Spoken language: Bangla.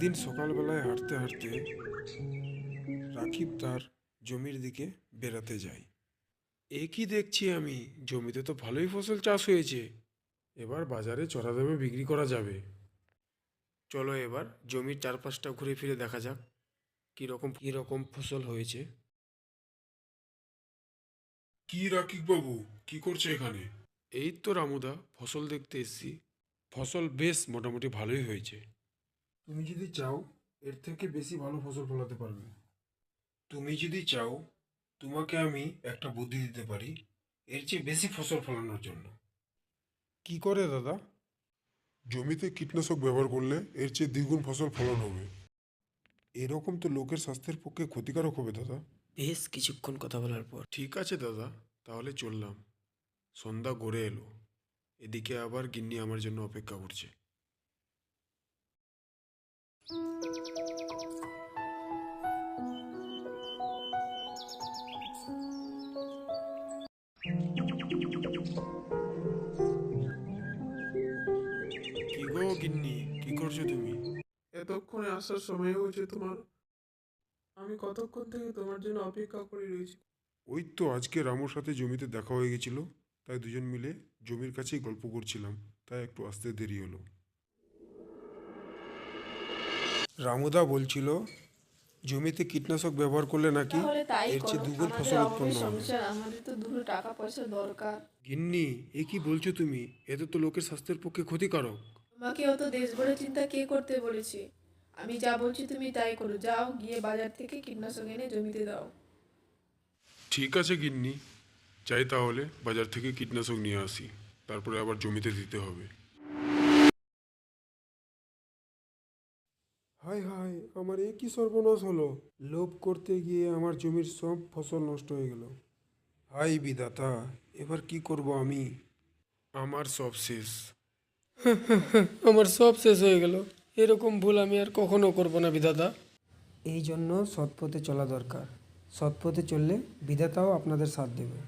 একদিন সকালবেলায় হাঁটতে হাঁটতে রাকিব তার জমির দিকে বেড়াতে যায়। এ কি দেখছি আমি, জমিতে তো ভালোই ফসল চাষ হয়েছে। এবার বাজারে চড়া দামে বিক্রি করা যাবে। চলো এবার জমির চারপাশটা ঘুরে ফিরে দেখা যাক কীরকম কীরকম ফসল হয়েছে। কি রাকিব বাবু, কি করছে এখানে? এই তো রামুদা, ফসল দেখতে এসেছি। ফসল বেশ মোটামুটি ভালোই হয়েছে। তুমি যদি চাও এর থেকে বেশি ভালো ফসল ফলাতে পারবে। তুমি যদি চাও তোমাকে আমি একটা বুদ্ধি দিতে পারি এর চেয়ে বেশি ফসল ফলানোর জন্য। কি করে দাদা? জমিতে কীটনাশক ব্যবহার করলে এর চেয়ে দ্বিগুণ ফসল ফলন হবে। এরকম তো লোকের স্বাস্থ্যের পক্ষে ক্ষতিকারক হবে দাদা। বেশ কিছুক্ষণ কথা বলার পর ঠিক আছে দাদা, তাহলে চললাম। সন্ধ্যা গড়ে এলো, এদিকে আবার গিন্নি আমার জন্য অপেক্ষা করছে। কি গো গিন্নি, কি করছো তুমি? এতক্ষণে আসার সময় হয়েছে তোমার? আমি কতক্ষণ থেকে তোমার জন্য অপেক্ষা করে রয়েছি। ওই তো আজকে রামুর সাথে জমিতে দেখা হয়ে গেছিল, তাই দুজন মিলে জমির কাছেই গল্প করছিলাম, তাই একটু আসতে দেরি হলো। রামুদা বলছিল জমিতে কীটনাশক ব্যবহার করলে নাকি তাহলে তাই এর চেয়ে করো, দ্বিগুণ আমাদের ফসল অভাবের উৎপন্ন হবে। সংসার, আমাদের তো দুটো টাকা পয়সা দরকার। গিন্নি, এ কি বলছো তুমি? এতে তো লোকের স্বাস্থ্যের পক্ষে ক্ষতিকারক। তোমাকে অত দেশ ভরে চিন্তা কে করতে বলেছে? আমি যা বলছি তুমি তাই করো, যাও গিয়ে বাজার থেকে কীটনাশক এনে জমিতে দাও। ঠিক আছে গিন্নি, যাই তাহলে বাজার থেকে কীটনাশক নিয়ে আসি, তারপরে আবার জমিতে দিতে হবে। হায় হায়, আমার এ কি সর্বনাশ হলো! লোভ করতে গিয়ে আমার জমির সব ফসল নষ্ট হয়ে গেল। হায় বিধাতা, এবার কি করব আমি? আমার সব শেষ। আমার সব শেষ হয়ে গেল। এরকম ভুল আমি আর কখনো করব না বিধাতা। এই জন্য সৎ পথে চলা দরকার। সৎ পথে চললে বিধাতাও আপনাদের সাথ দেবে।